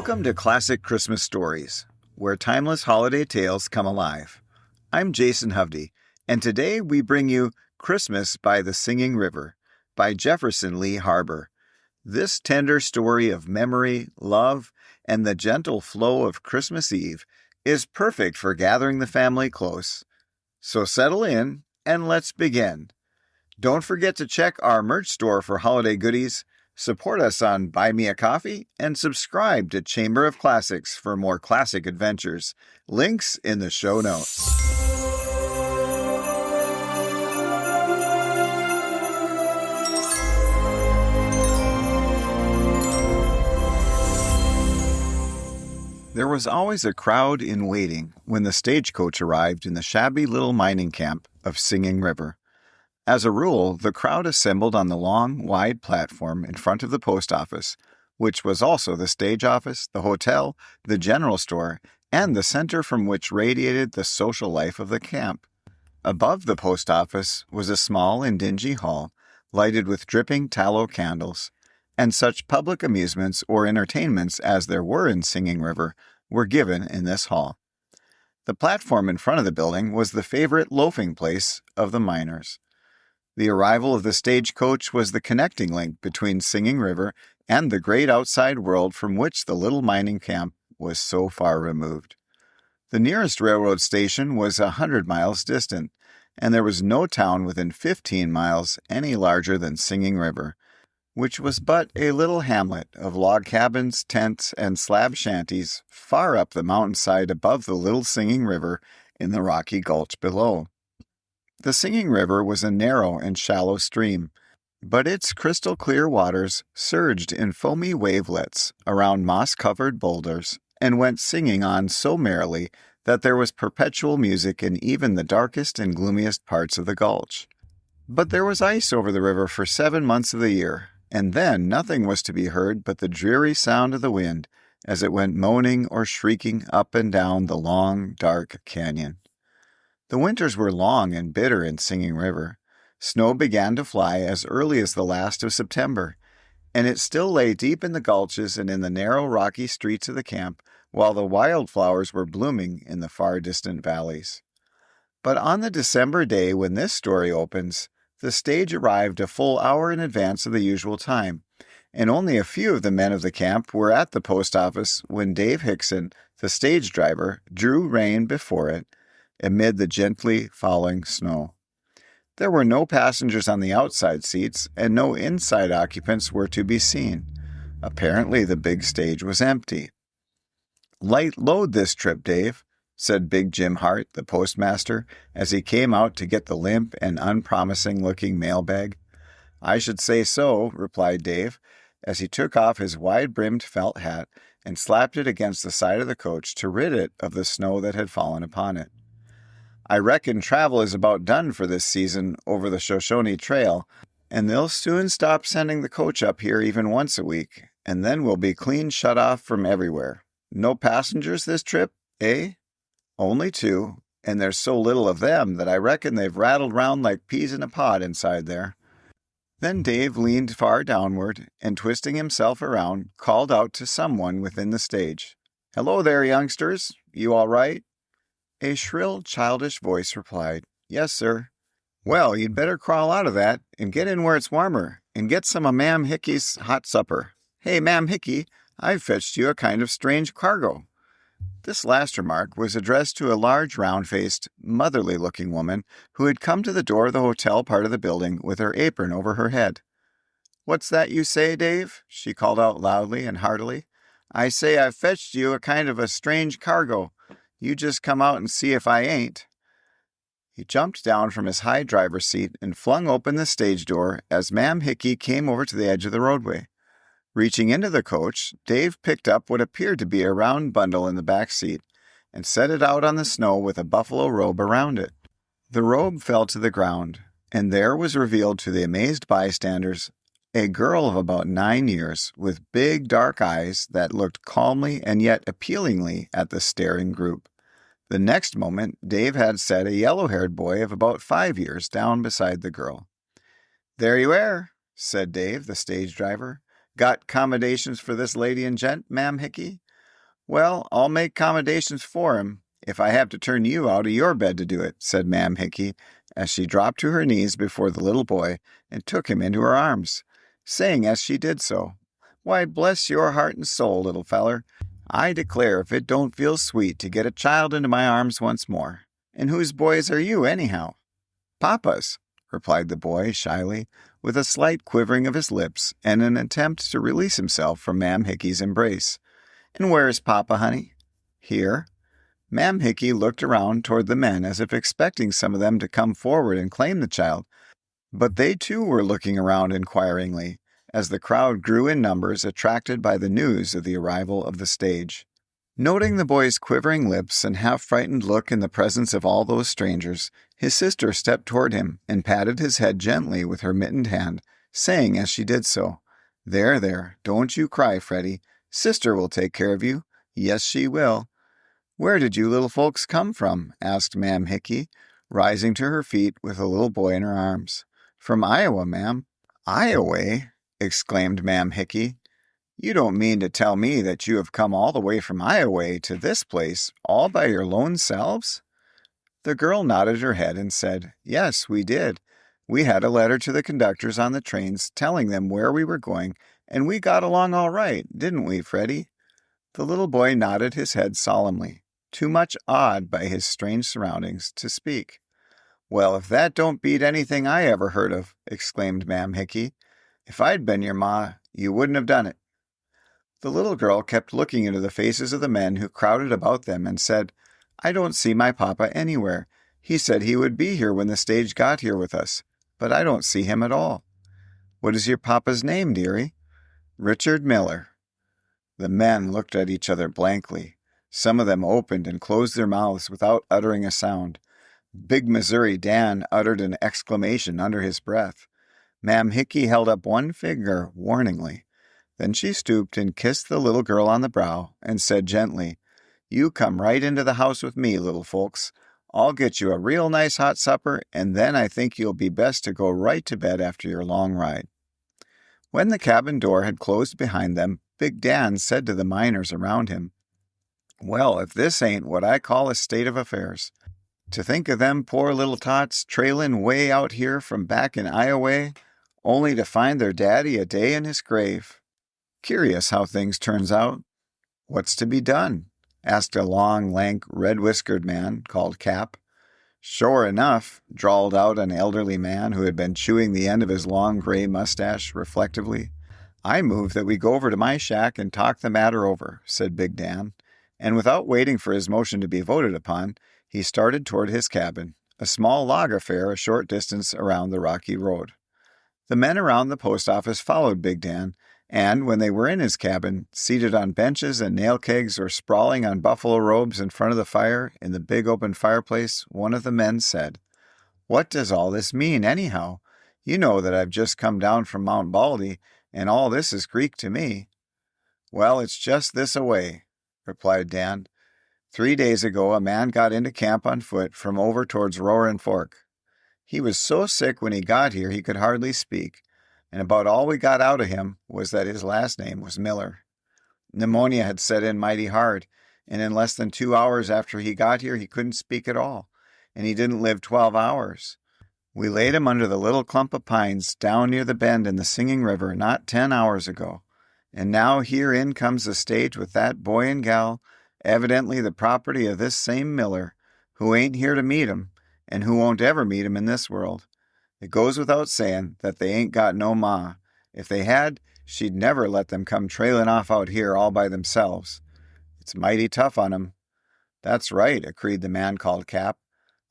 Welcome to Classic Christmas Stories, where timeless holiday tales come alive. I'm Jason Hovde, and today we bring you Christmas by the Singing River by Jefferson Lee Harbour. This tender story of memory, love, and the gentle flow of Christmas Eve is perfect for gathering the family close. So settle in and let's begin. Don't forget to check our merch store for holiday goodies. Support us on Buy Me a Coffee and subscribe to Chamber of Classics for more classic adventures. Links in the show notes. There was always a crowd in waiting when the stagecoach arrived in the shabby little mining camp of Singing River. As a rule, the crowd assembled on the long, wide platform in front of the post office, which was also the stage office, the hotel, the general store, and the center from which radiated the social life of the camp. Above the post office was a small and dingy hall, lighted with dripping tallow candles, and such public amusements or entertainments as there were in Singing River were given in this hall. The platform in front of the building was the favorite loafing place of the miners. The arrival of the stagecoach was the connecting link between Singing River and the great outside world from which the little mining camp was so far removed. The nearest railroad station was 100 miles distant, and there was no town within 15 miles any larger than Singing River, which was but a little hamlet of log cabins, tents, and slab shanties far up the mountainside above the little Singing River in the rocky gulch below. The Singing River was a narrow and shallow stream, but its crystal-clear waters surged in foamy wavelets around moss-covered boulders and went singing on so merrily that there was perpetual music in even the darkest and gloomiest parts of the gulch. But there was ice over the river for 7 months of the year, and then nothing was to be heard but the dreary sound of the wind as it went moaning or shrieking up and down the long, dark canyon. The winters were long and bitter in Singing River. Snow began to fly as early as the last of September, and it still lay deep in the gulches and in the narrow rocky streets of the camp, while the wildflowers were blooming in the far distant valleys. But on the December day when this story opens, the stage arrived a full hour in advance of the usual time, and only a few of the men of the camp were at the post office when Dave Hickson, the stage driver, drew rein before it, amid the gently falling snow. There were no passengers on the outside seats, and no inside occupants were to be seen. Apparently the big stage was empty. "Light load this trip, Dave," said Big Jim Hart, the postmaster, as he came out to get the limp and unpromising-looking mailbag. "I should say so," replied Dave, as he took off his wide-brimmed felt hat and slapped it against the side of the coach to rid it of the snow that had fallen upon it. "I reckon travel is about done for this season over the Shoshone Trail, and they'll soon stop sending the coach up here even once a week, and then we'll be clean shut off from everywhere. No passengers this trip, eh?" "Only 2, and there's so little of them that I reckon they've rattled round like peas in a pod inside there." Then Dave leaned far downward, and twisting himself around, called out to someone within the stage. "Hello there, youngsters. You all right?" A shrill, childish voice replied, "Yes, sir." "Well, you'd better crawl out of that and get in where it's warmer and get some of Ma'am Hickey's hot supper. Hey, Ma'am Hickey, I've fetched you a kind of strange cargo." This last remark was addressed to a large, round-faced, motherly-looking woman who had come to the door of the hotel part of the building with her apron over her head. "What's that you say, Dave?" she called out loudly and heartily. "I say I've fetched you a kind of a strange cargo. You just come out and see if I ain't." He jumped down from his high driver's seat and flung open the stage door as Ma'am Hickey came over to the edge of the roadway. Reaching into the coach, Dave picked up what appeared to be a round bundle in the back seat and set it out on the snow with a buffalo robe around it. The robe fell to the ground, and there was revealed to the amazed bystanders a girl of about 9 years with big dark eyes that looked calmly and yet appealingly at the staring group. The next moment, Dave had set a yellow-haired boy of about 5 years down beside the girl. "There you are," said Dave, the stage driver. "Got accommodations for this lady and gent, Ma'am Hickey?" Well, I'll make accommodations for him if I have to turn you out of your bed to do it, said Mam Hickey, as she dropped to her knees before the little boy and took him into her arms, saying as she did so, "Why, bless your heart and soul, little feller, I declare if it don't feel sweet to get a child into my arms once more. And whose boys are you, anyhow?" "Papa's," replied the boy shyly, with a slight quivering of his lips and an attempt to release himself from Mam Hickey's embrace. "And where is Papa, honey?" "Here." Mam Hickey looked around toward the men as if expecting some of them to come forward and claim the child, but they too were looking around inquiringly, as the crowd grew in numbers attracted by the news of the arrival of the stage. Noting the boy's quivering lips and half-frightened look in the presence of all those strangers, his sister stepped toward him and patted his head gently with her mittened hand, saying as she did so, "There, there, don't you cry, Freddie. Sister will take care of you. Yes, she will." "Where did you little folks come from?" asked Mam Hickey, rising to her feet with a little boy in her arms. "From Iowa, ma'am." "Iowa!" exclaimed Mam Hickey. "You don't mean to tell me that you have come all the way from Iowa to this place, all by your lone selves?" The girl nodded her head and said, "Yes, we did. We had a letter to the conductors on the trains telling them where we were going, and we got along all right, didn't we, Freddie?" The little boy nodded his head solemnly, too much awed by his strange surroundings to speak. "Well, if that don't beat anything I ever heard of," exclaimed Mam Hickey. "If I'd been your ma, you wouldn't have done it." The little girl kept looking into the faces of the men who crowded about them and said, "I don't see my papa anywhere. He said he would be here when the stage got here with us, but I don't see him at all." "What is your papa's name, dearie?" "Richard Miller." The men looked at each other blankly. Some of them opened and closed their mouths without uttering a sound. Big Missouri Dan uttered an exclamation under his breath. Mam Hickey held up one finger warningly. Then she stooped and kissed the little girl on the brow and said gently, "You come right into the house with me, little folks. I'll get you a real nice hot supper, and then I think you'll be best to go right to bed after your long ride." When the cabin door had closed behind them, Big Dan said to the miners around him, "Well, if this ain't what I call a state of affairs. To think of them poor little tots trailin' way out here from back in Iowa, only to find their daddy a day in his grave. Curious how things turns out." "What's to be done?" asked a long, lank, red-whiskered man called Cap. "Sure enough," drawled out an elderly man who had been chewing the end of his long gray mustache reflectively. "I move that we go over to my shack and talk the matter over," said Big Dan, and without waiting for his motion to be voted upon, he started toward his cabin, a small log affair a short distance around the rocky road. The men around the post office followed Big Dan, and when they were in his cabin, seated on benches and nail kegs or sprawling on buffalo robes in front of the fire in the big open fireplace, one of the men said, "What does all this mean, anyhow? You know that I've just come down from Mount Baldy, and all this is Greek to me." "Well, it's just this-a-way," replied Dan. 3 days ago a man got into camp on foot from over towards Roaring Fork. He was so sick when he got here he could hardly speak, and about all we got out of him was that his last name was Miller. Pneumonia had set in mighty hard, and in less than 2 hours after he got here he couldn't speak at all, and he didn't live 12 hours. We laid him under the little clump of pines down near the bend in the Singing River not 10 hours ago, and now here in comes the stage with that boy and gal, evidently the property of this same Miller, who ain't here to meet him, and who won't ever meet him in this world. It goes without saying that they ain't got no ma. If they had, she'd never let them come trailing off out here all by themselves. It's mighty tough on 'em." "That's right," agreed the man called Cap.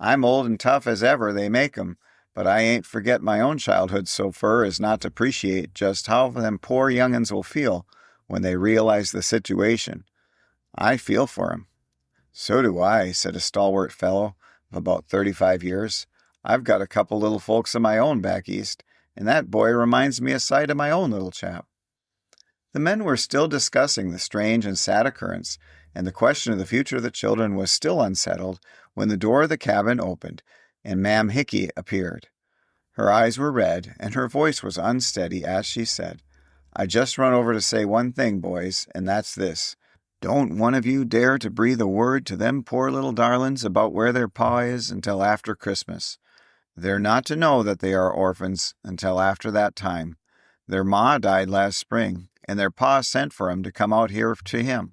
"I'm old and tough as ever they make 'em, but I ain't forget my own childhood so fur as not to appreciate just how them poor young'uns will feel when they realize the situation. I feel for 'em." "So do I," said a stalwart fellow of about 35 years. "I've got a couple little folks of my own back east, and that boy reminds me a sight of my own little chap." The men were still discussing the strange and sad occurrence, and the question of the future of the children was still unsettled when the door of the cabin opened, and Mam Hickey appeared. Her eyes were red, and her voice was unsteady as she said, "I just run over to say one thing, boys, and that's this. Don't one of you dare to breathe a word to them poor little darlings about where their pa is until after Christmas. They're not to know that they are orphans until after that time. Their ma died last spring, and their pa sent for 'em to come out here to him.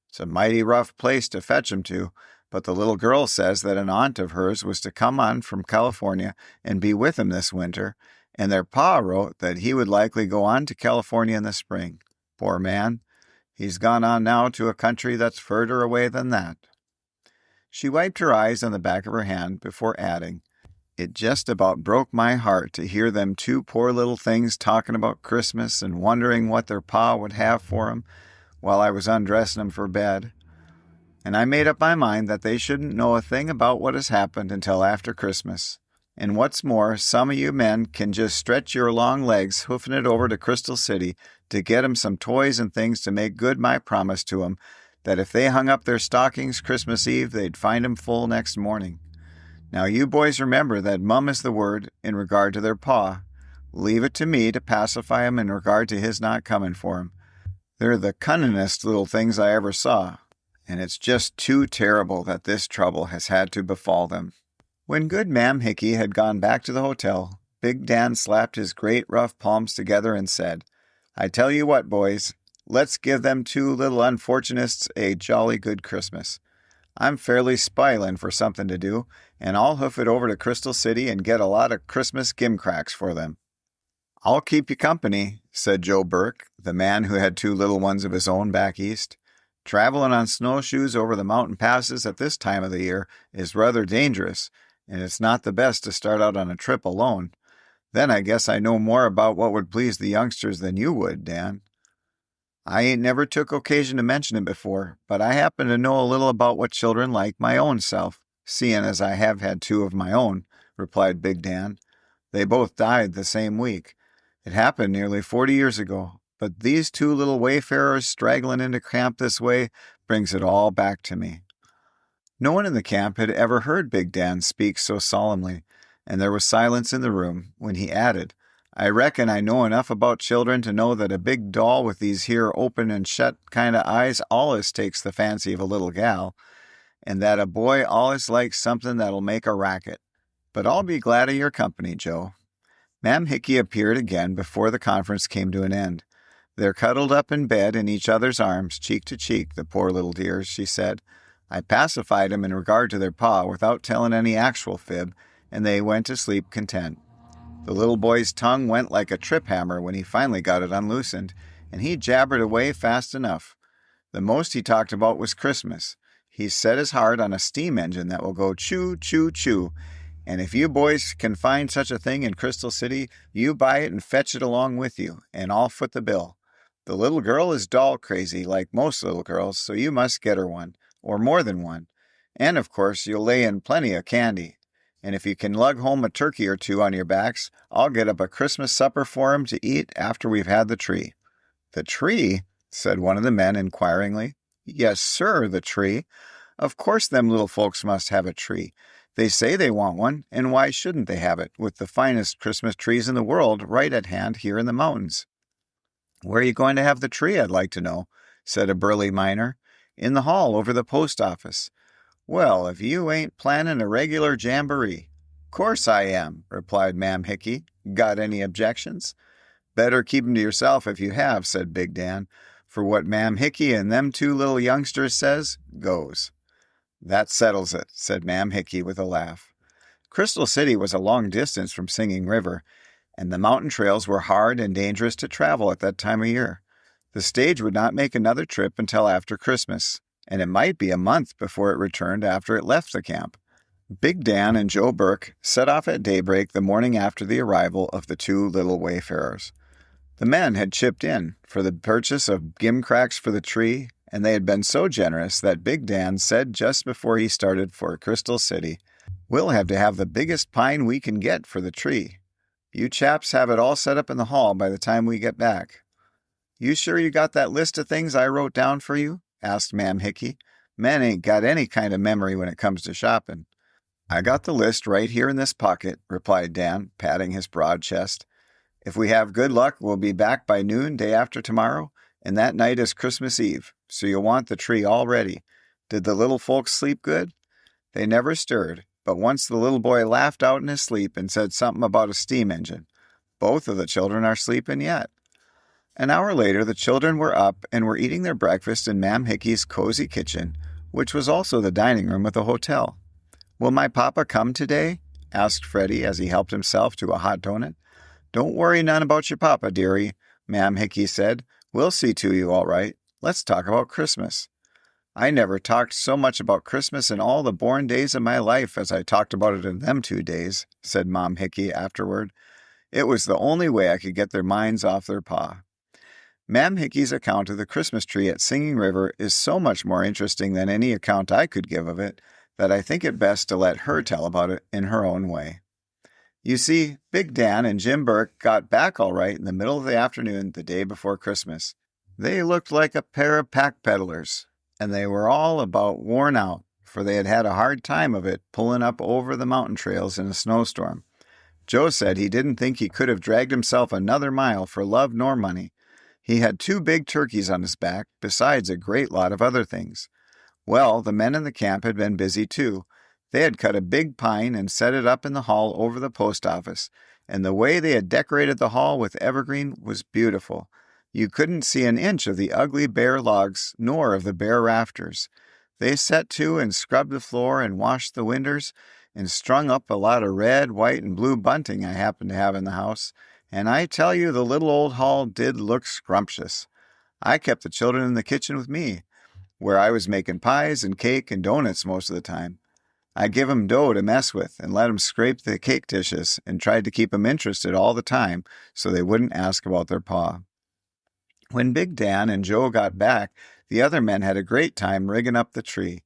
It's a mighty rough place to fetch 'em to, but the little girl says that an aunt of hers was to come on from California and be with 'em this winter, and their pa wrote that he would likely go on to California in the spring. Poor man. He's gone on now to a country that's further away than that." She wiped her eyes on the back of her hand before adding, "It just about broke my heart to hear them two poor little things talking about Christmas and wondering what their pa would have for 'em while I was undressing 'em for bed. And I made up my mind that they shouldn't know a thing about what has happened until after Christmas. And what's more, some of you men can just stretch your long legs hoofing it over to Crystal City to get 'em some toys and things to make good my promise to 'em that if they hung up their stockings Christmas Eve, they'd find 'em full next morning. Now you boys remember that mum is the word in regard to their pa. Leave it to me to pacify 'em in regard to his not coming for 'em. They're the cunningest little things I ever saw, and it's just too terrible that this trouble has had to befall them." When good Ma'am Hickey had gone back to the hotel, Big Dan slapped his great rough palms together and said, "I tell you what, boys, let's give them two little unfortunates a jolly good Christmas. I'm fairly spilin' for something to do, and I'll hoof it over to Crystal City and get a lot of Christmas gimcracks for them." "I'll keep you company," said Joe Burke, the man who had two little ones of his own back east. "Traveling on snowshoes over the mountain passes at this time of the year is rather dangerous, and it's not the best to start out on a trip alone. Then I guess I know more about what would please the youngsters than you would, Dan." "I ain't never took occasion to mention it before, but I happen to know a little about what children like my own self, seeing as I have had two of my own," replied Big Dan. "They both died the same week. It happened nearly 40 years ago, but these two little wayfarers straggling into camp this way brings it all back to me." No one in the camp had ever heard Big Dan speak so solemnly, and there was silence in the room when he added, "I reckon I know enough about children to know that a big doll with these here open and shut kind of eyes allus takes the fancy of a little gal, and that a boy allus likes something that'll make a racket. But I'll be glad of your company, Joe." Ma'am Hickey appeared again before the conference came to an end. "They're cuddled up in bed in each other's arms, cheek to cheek, the poor little dears," she said. "I pacified 'em in regard to their pa without telling any actual fib, and they went to sleep content. The little boy's tongue went like a trip hammer when he finally got it unloosened, and he jabbered away fast enough. The most he talked about was Christmas. He's set his heart on a steam engine that will go choo, choo, choo, and if you boys can find such a thing in Crystal City, you buy it and fetch it along with you, and I'll foot the bill. The little girl is doll crazy, like most little girls, so you must get her one, or more than one. And, of course, you'll lay in plenty of candy. And if you can lug home a turkey or two on your backs, I'll get up a Christmas supper for 'em to eat after we've had the tree." "The tree?" said one of the men inquiringly. "Yes, sir, the tree. Of course them little folks must have a tree. They say they want one, and why shouldn't they have it, with the finest Christmas trees in the world right at hand here in the mountains?" "Where are you going to have the tree, I'd like to know?" said a burly miner. "In the hall over the post office." "Well, if you ain't planning a regular jamboree." "Course I am," replied Ma'am Hickey. "Got any objections?" "Better keep 'em to yourself if you have," said Big Dan. "For what Ma'am Hickey and them two little youngsters says, goes." "That settles it," said Ma'am Hickey with a laugh. Crystal City was a long distance from Singing River, and the mountain trails were hard and dangerous to travel at that time of year. The stage would not make another trip until after Christmas, and it might be a month before it returned after it left the camp. Big Dan and Joe Burke set off at daybreak the morning after the arrival of the two little wayfarers. The men had chipped in for the purchase of gimcracks for the tree, and they had been so generous that Big Dan said just before he started for Crystal City, "We'll have to have the biggest pine we can get for the tree. You chaps have it all set up in the hall by the time we get back." "You sure you got that list of things I wrote down for you?" asked Ma'am Hickey. "Men ain't got any kind of memory when it comes to shopping." "I got the list right here in this pocket," replied Dan, patting his broad chest. "If we have good luck, we'll be back by noon day after tomorrow, and that night is Christmas Eve, so you'll want the tree all ready. Did the little folks sleep good?" They never stirred, but once the little boy laughed out in his sleep and said something about a steam engine. Both of the children are sleeping yet. An hour later, the children were up and were eating their breakfast in Ma'am Hickey's cozy kitchen, which was also the dining room of the hotel. "Will my papa come today?" asked Freddie as he helped himself to a hot donut. "Don't worry none about your papa, dearie," Ma'am Hickey said. "We'll see to you all right. Let's talk about Christmas." "I never talked so much about Christmas in all the born days of my life as I talked about it in them 2 days," said Mom Hickey afterward. "It was the only way I could get their minds off their pa." Ma'am Hickey's account of the Christmas tree at Singing River is so much more interesting than any account I could give of it that I think it best to let her tell about it in her own way. You see, Big Dan and Jim Burke got back all right in the middle of the afternoon the day before Christmas. They looked like a pair of pack peddlers, and they were all about worn out, for they had had a hard time of it pulling up over the mountain trails in a snowstorm. Joe said he didn't think he could have dragged himself another mile for love nor money. He had 2 big turkeys on his back, besides a great lot of other things. Well, the men in the camp had been busy too. They had cut a big pine and set it up in the hall over the post office, and the way they had decorated the hall with evergreen was beautiful. You couldn't see an inch of the ugly bare logs nor of the bare rafters. They set to and scrubbed the floor and washed the winders and strung up a lot of red, white, and blue bunting I happened to have in the house, and I tell you the little old hall did look scrumptious. I kept the children in the kitchen with me, where I was making pies and cake and donuts most of the time. I give 'em dough to mess with and let 'em scrape the cake dishes and tried to keep 'em interested all the time so they wouldn't ask about their pa. When Big Dan and Joe got back, the other men had a great time rigging up the tree.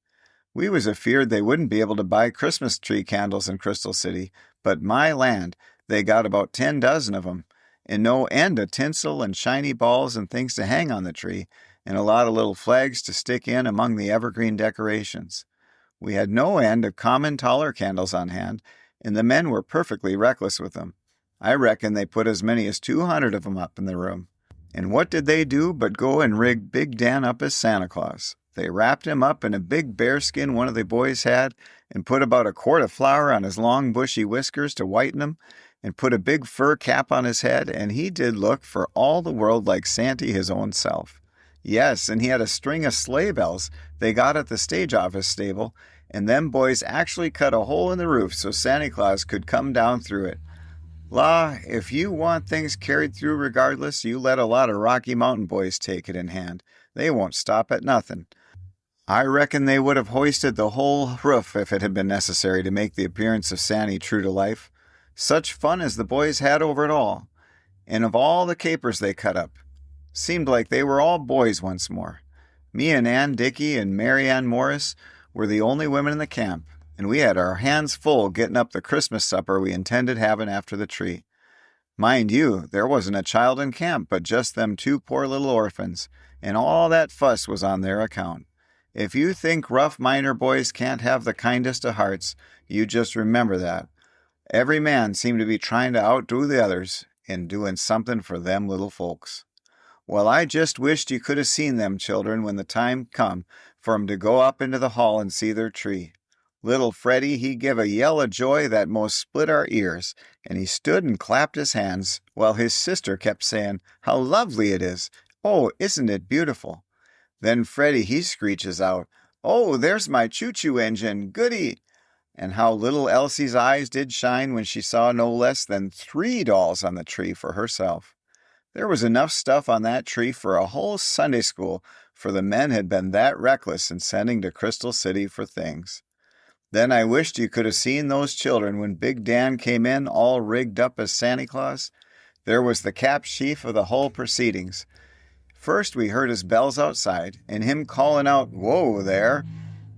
We was afeard they wouldn't be able to buy Christmas tree candles in Crystal City, but my land, they got about 10 dozen of 'em, and no end of tinsel and shiny balls and things to hang on the tree, and a lot of little flags to stick in among the evergreen decorations. We had no end of common taller candles on hand, and the men were perfectly reckless with them. I reckon they put as many as 200 of them up in the room. And what did they do but go and rig Big Dan up as Santa Claus? They wrapped him up in a big bearskin one of the boys had, and put about a quart of flour on his long bushy whiskers to whiten him, and put a big fur cap on his head, and he did look for all the world like Santy his own self. Yes, and he had a string of sleigh bells they got at the stage office stable, and them boys actually cut a hole in the roof so Santa Claus could come down through it. La, if you want things carried through regardless, you let a lot of Rocky Mountain boys take it in hand. They won't stop at nothing. I reckon they would have hoisted the whole roof if it had been necessary to make the appearance of Santy true to life. Such fun as the boys had over it all. And of all the capers they cut up, seemed like they were all boys once more. Me and Ann Dickey and Mary Ann Morris were the only women in the camp, and we had our hands full getting up the Christmas supper we intended having after the tree. Mind you, there wasn't a child in camp but just them 2 poor little orphans, and all that fuss was on their account. If you think rough miner boys can't have the kindest of hearts, you just remember that. Every man seemed to be trying to outdo the others in doing something for them little folks. Well, I just wished you could have seen them children when the time come for 'em to go up into the hall and see their tree. Little Freddie, he give a yell of joy that most split our ears, and he stood and clapped his hands, while his sister kept saying, "How lovely it is! Oh, isn't it beautiful?" Then Freddie, he screeches out, "Oh, there's my choo-choo engine, goody!" And how little Elsie's eyes did shine when she saw no less than 3 dolls on the tree for herself. There was enough stuff on that tree for a whole Sunday school, for the men had been that reckless in sending to Crystal City for things. Then I wished you could have seen those children when Big Dan came in all rigged up as Santa Claus. There was the cap chief of the whole proceedings. First we heard his bells outside, and him calling out, "Whoa there,"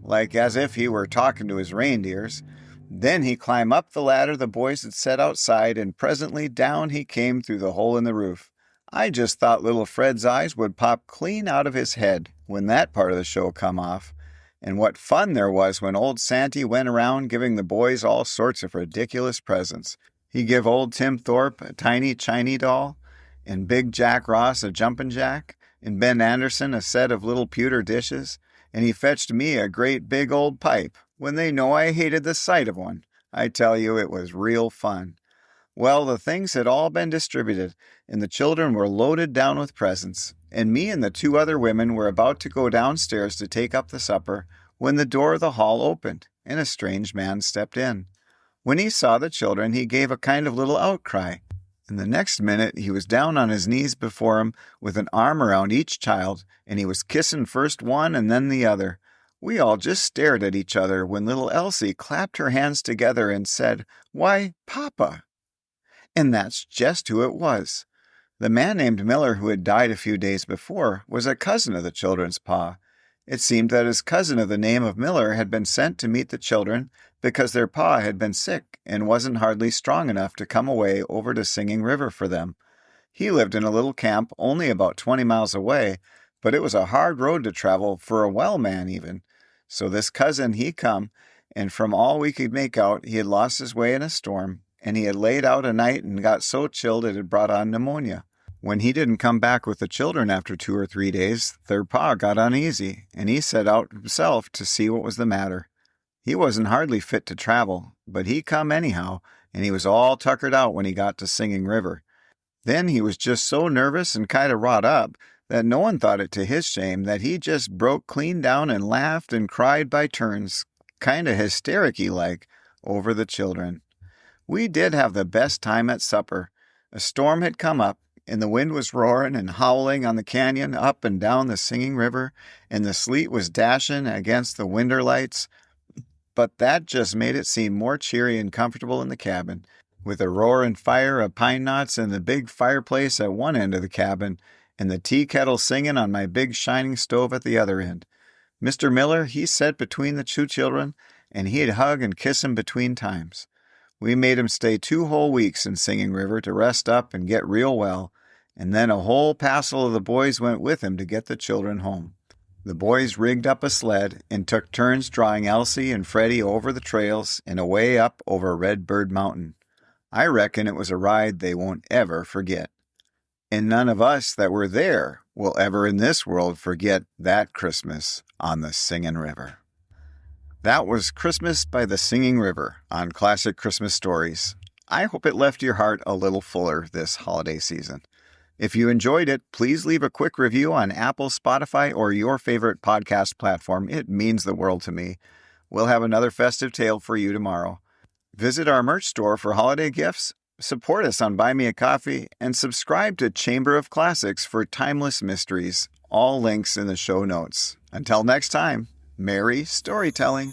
like as if he were talking to his reindeers. Then he climbed up the ladder the boys had set outside, and presently down he came through the hole in the roof. I just thought little Fred's eyes would pop clean out of his head when that part of the show come off. And what fun there was when old Santy went around giving the boys all sorts of ridiculous presents. He give old Tim Thorpe a tiny Chinese doll, and Big Jack Ross a jumping jack, and Ben Anderson a set of little pewter dishes, and he fetched me a great big old pipe when they know I hated the sight of one. I tell you, it was real fun. Well, the things had all been distributed, and the children were loaded down with presents, and me and the two other women were about to go downstairs to take up the supper when the door of the hall opened, and a strange man stepped in. When he saw the children, he gave a kind of little outcry, and the next minute he was down on his knees before him with an arm around each child, and he was kissing first one and then the other. We all just stared at each other when little Elsie clapped her hands together and said, "Why, Papa!" And that's just who it was. The man named Miller, who had died a few days before, was a cousin of the children's pa. It seemed that his cousin of the name of Miller had been sent to meet the children because their pa had been sick and wasn't hardly strong enough to come away over to Singing River for them. He lived in a little camp only about 20 miles away, but it was a hard road to travel for a well man even. So this cousin, he come, and from all we could make out, he had lost his way in a storm, and he had laid out a night and got so chilled it had brought on pneumonia. When he didn't come back with the children after 2 or 3 days, their pa got uneasy, and he set out himself to see what was the matter. He wasn't hardly fit to travel, but he come anyhow, and he was all tuckered out when he got to Singing River. Then he was just so nervous and kind of wrought up that no one thought it to his shame that he just broke clean down and laughed and cried by turns, kind of hysteric-y like, over the children. We did have the best time at supper. A storm had come up, and the wind was roaring and howling on the canyon up and down the Singing River, and the sleet was dashing against the window lights. But that just made it seem more cheery and comfortable in the cabin, with a roaring fire of pine knots and the big fireplace at one end of the cabin, and the tea kettle singing on my big shining stove at the other end. Mr. Miller, he sat between the two children, and he'd hug and kiss 'em between times. We made him stay 2 whole weeks in Singing River to rest up and get real well, and then a whole passel of the boys went with him to get the children home. The boys rigged up a sled and took turns drawing Elsie and Freddie over the trails and away up over Red Bird Mountain. I reckon it was a ride they won't ever forget. And none of us that were there will ever in this world forget that Christmas on the Singing River. That was Christmas by the Singing River on Classic Christmas Stories. I hope it left your heart a little fuller this holiday season. If you enjoyed it, please leave a quick review on Apple, Spotify, or your favorite podcast platform. It means the world to me. We'll have another festive tale for you tomorrow. Visit our merch store for holiday gifts, support us on Buy Me a Coffee, and subscribe to Chamber of Classics for timeless mysteries. All links in the show notes. Until next time, merry storytelling.